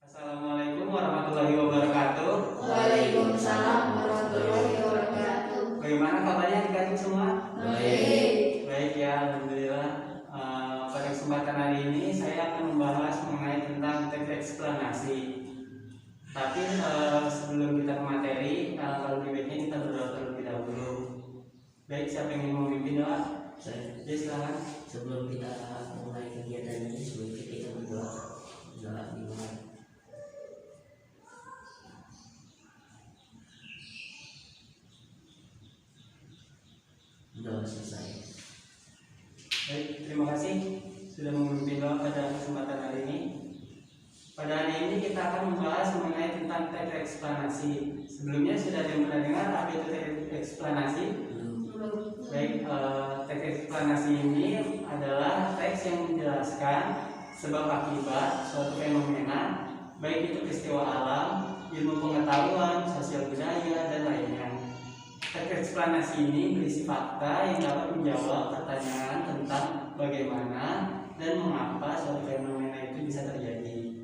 Assalamualaikum warahmatullahi wabarakatuh. Waalaikumsalam warahmatullahi wabarakatuh. Bagaimana kabarnya adik-adik semua? Baik. Baik ya, alhamdulillah. Pada kesempatan hari ini saya akan membahas mengenai tentang teks eksplanasi. Tapi sebelum kita ke materi, kalau baiknya kita berdoa terlebih dahulu. Baik, siapa yang ingin memimpin doa? Saya. Ya, silakan. Sebelum kita mulai kegiatan ini, sebelumnya kita berdoa. Doa dimulai. Doa selesai. Baik, terima kasih sudah memimpin doa pada kesempatan hari ini. Pada hari ini kita akan membahas mengenai tentang teks eksplanasi. Sebelumnya sudah ada yang pernah dengar apa itu teks eksplanasi? Baik, teks eksplanasi ini adalah teks yang menjelaskan sebab akibat suatu fenomena, baik itu peristiwa alam, ilmu pengetahuan, sosial budaya, dan lainnya. Teks eksplanasi ini berisi fakta yang dapat menjawab pertanyaan tentang bagaimana dan mengapa suatu fenomena itu bisa terjadi.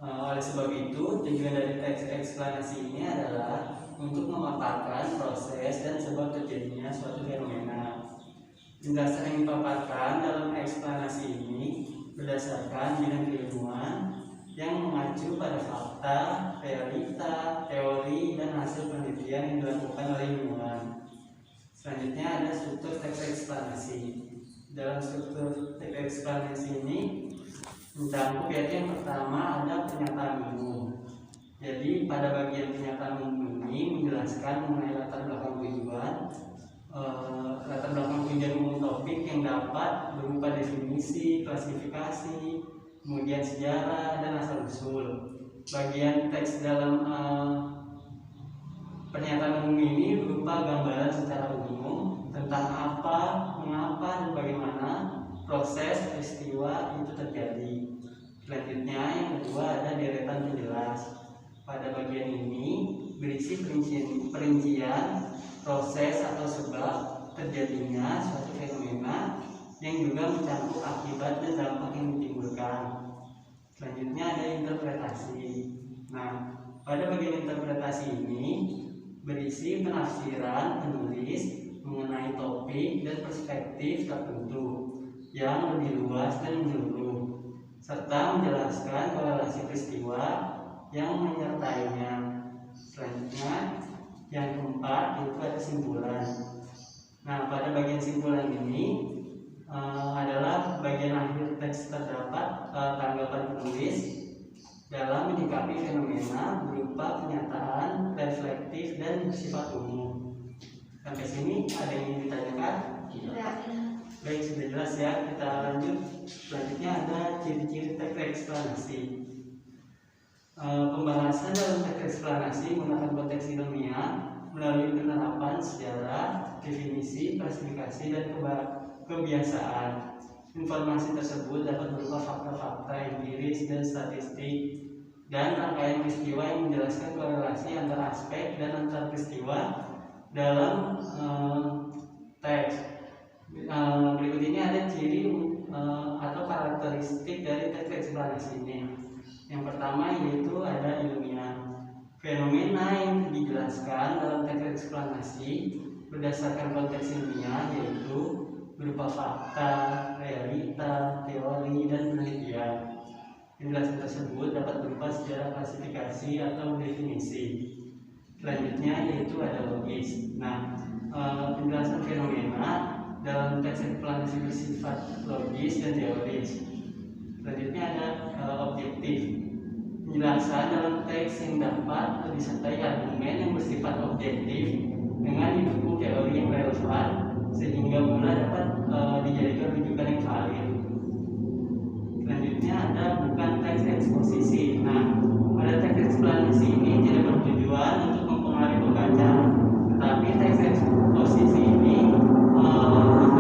Oleh sebab itu, tujuan dari teks eksplanasi ini adalah untuk memaparkan proses dan sebab terjadinya suatu fenomena. Penjelasan yang dipaparkan dalam eksplanasi ini berdasarkan bidang keilmuan yang mengacu pada fakta, realita, teori, dan hasil penelitian yang dilakukan oleh ilmuwan. Selanjutnya ada struktur teks eksplanasi. Dalam struktur teks eksplanasi ini mencakup yaitu yang pertama ada pernyataan umum. Jadi pada bagian pernyataan umum ini menjelaskan mengenai latar belakang tujuan umum topik yang dapat berupa definisi, klasifikasi, kemudian sejarah dan asal usul. Bagian teks dalam pernyataan umum ini berupa gambaran secara umum tentang apa, mengapa, dan bagaimana proses peristiwa itu terjadi. Selanjutnya yang kedua ada deretan penjelas. Pada bagian ini berisi perincian proses atau sebab terjadinya suatu fenomena yang juga mencakup akibat dan dampak yang ditimbulkan. Selanjutnya ada interpretasi. Nah, pada bagian interpretasi ini berisi penafsiran penulis mengenai topik dan perspektif tertentu yang lebih luas dan menyeluruh, serta menjelaskan korelasi peristiwa yang menyertainya. Selanjutnya yang keempat itu ada simpulan. Nah, pada bagian simpulan ini adalah bagian akhir teks terdapat tanggapan penulis dalam menyikapi fenomena berupa pernyataan, reflektif, dan bersifat umum. Sampai sini ada yang ingin ditanyakan? Tidak. Baik, sudah jelas ya. Kita lanjut. Selanjutnya ada ciri-ciri teks eksplanasi. Pembahasan dalam teks eksplanasi menggunakan konteks ilmiah melalui penerapan sejarah, definisi, klasifikasi, dan kebiasaan. Informasi tersebut dapat berupa fakta-fakta empiris dan statistik, dan rangkaian peristiwa yang menjelaskan korelasi antara aspek dan antar peristiwa dalam teks. Berikut ini ada ciri atau karakteristik dari teks eksplanasi ini. Yang pertama yaitu ada ilmiah. Fenomena yang dijelaskan dalam teks eksplanasi berdasarkan konteks ilmiah yaitu berupa fakta, realita, teori, dan penelitian. Penjelasan tersebut dapat berupa sejarah, klasifikasi, atau definisi. Selanjutnya yaitu ada logis. Nah, penjelasan fenomena dalam teks eksplanasi bersifat logis dan teoris. Selanjutnya ada objektif. Penjelasan dalam teks yang dapat disertai argumen yang bersifat objektif dengan didukung teori yang relevan sehingga pula dapat dijadikan rujukan yang valid. Selanjutnya ada bukan teks eksposisi. Nah, pada teks eksplanasi ini tidak bertujuan untuk mempengaruhi pembaca, tetapi teks eksposisi ini bertujuan untuk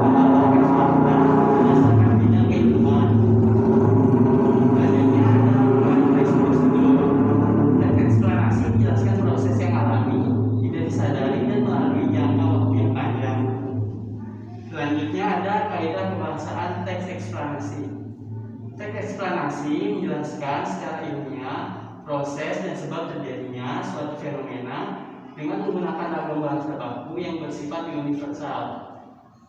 menambahkan fakta berdasarkan bidang keilmuan. Selanjutnya ada bukan teks prosedur. Teks eksplanasi menjelaskan proses yang alami, tidak disadari dan melalui jangka waktu yang panjang. Selanjutnya ada kaidah pembahasan teks eksplanasi. Teks eksplanasi menjelaskan secara ilmiah proses dan sebab terjadinya suatu fenomena dengan menggunakan ragam bahasa baku yang bersifat universal.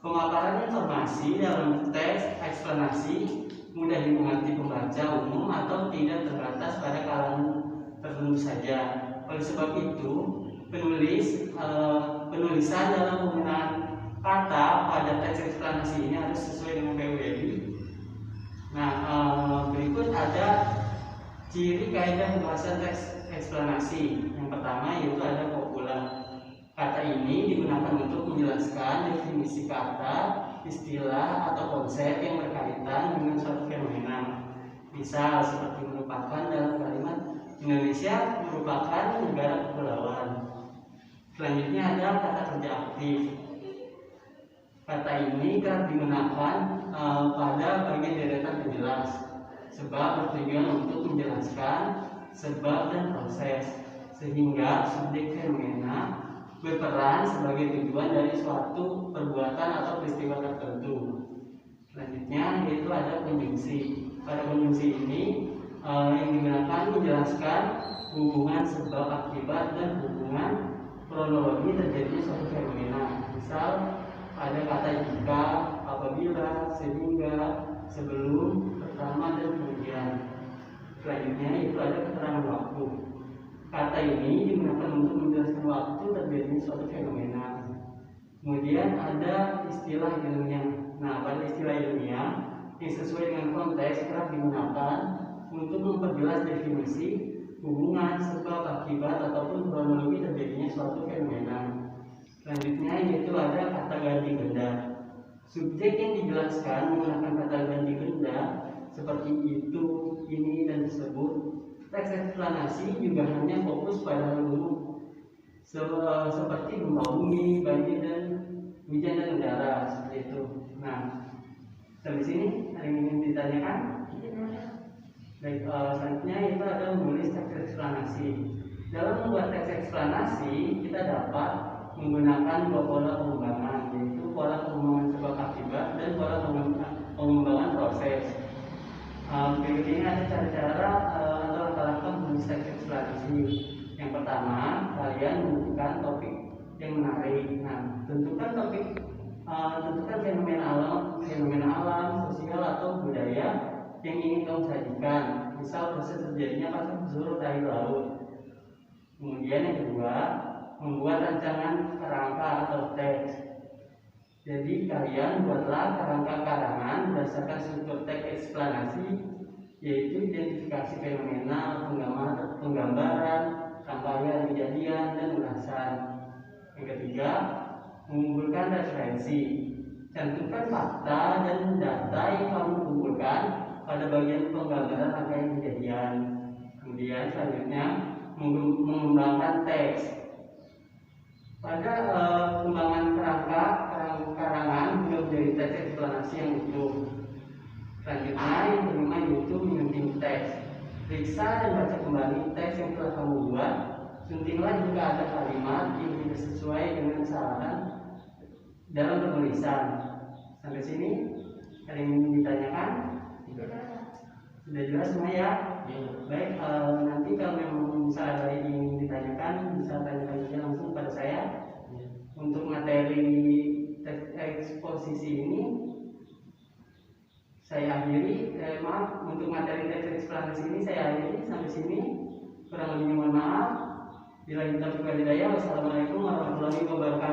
Pemaparan informasi dalam teks eksplanasi mudah dimengerti pembaca umum atau tidak terbatas pada kalangan tertentu saja. Oleh sebab itu, penulisan dalam penggunaan kata pada teks eksplanasi ini harus sesuai dengan PUBI. Nah, berikut ada ciri kaidah pembahasan teks eksplanasi. Yang pertama yaitu ada kopula. Kata ini digunakan untuk menjelaskan definisi kata, istilah, atau konsep yang berkaitan dengan suatu fenomena. Misal seperti merupakan dalam kalimat Indonesia merupakan negara kepulauan. Selanjutnya ada kata kerja aktif. Kata ini kerap digunakan pada bagian deretan penjelas, sebab bertujuan untuk menjelaskan sebab dan proses, sehingga subjek fenomena berperan sebagai tujuan dari suatu perbuatan atau peristiwa tertentu. Selanjutnya yaitu ada konjungsi. Pada konjungsi ini yang digunakan menjelaskan hubungan sebab akibat dan hubungan kronologi terjadinya suatu fenomena. Misal ada kata jika, apabila, sehingga, sebelum, pertama, dan kemudian. Selanjutnya itu ada keterangan waktu. Kata ini digunakan untuk menjelaskan waktu terjadinya suatu fenomena. Kemudian ada istilah ilmiah. Nah, pada istilah ilmiah yang sesuai dengan konteks kerap digunakan untuk memperjelas definisi hubungan sebab akibat ataupun kronologi terjadinya suatu fenomena. Selanjutnya yaitu ada kata ganti benda. Subjek yang dijelaskan menggunakan kata ganti benda seperti itu, ini, dan tersebut. Teks eksplanasi juga hanya fokus pada hal umum seperti gempa bumi, banjir, dan hujan dan udara, seperti itu. Nah, sampai sini ada yang ingin ditanyakan? Baik, selanjutnya itu ada menulis teks eksplanasi. Dalam membuat teks eksplanasi kita dapat menggunakan dua pola pengembangan, yaitu pola pengembangan sebab akibat dan pola pengembangan proses. Berikut ini ada cara-cara atau langkah-langkah menulis teks eksplanasi. Yang pertama, kalian menentukan topik yang menarik. Nah, tentukan fenomena alam, sosial atau budaya yang ingin kamu sajikan. Misal proses terjadinya pasang surut air laut. Kemudian yang kedua, membuat rancangan kerangka atau teks. Jadi kalian buatlah kerangka karangan berdasarkan struktur teks eksplanasi, yaitu identifikasi fenomena, penggambaran, rangkaian kejadian, dan ulasan. Yang ketiga, mengumpulkan referensi. Cantumkan fakta dan data yang kamu kumpulkan pada bagian penggambaran rangkaian kejadian. Kemudian selanjutnya mengembangkan teks. Pada pengembangan karangan juga menjadi teks eksplanasi yang utuh. Selanjutnya yang kelima yaitu menyunting teks. Periksa dan baca kembali teks yang telah kamu buat. Suntinglah jika ada kalimat yang tidak sesuai dengan kesalahan dalam penulisan. Sampai sini ada yang ingin ditanyakan? Sudah jelas semua ya? Baik, nanti kalau memang bisa ada yang ingin ditanyakan bisa tanyakan saja langsung pada saya. Untuk materi teks eksposisi ini saya akhiri. Maaf, untuk materi teks eksplanasi ini saya akhiri sampai sini. Kurang lebihnya mohon maaf. Bila kita berhidayah, wassalamualaikum warahmatullahi wabarakatuh.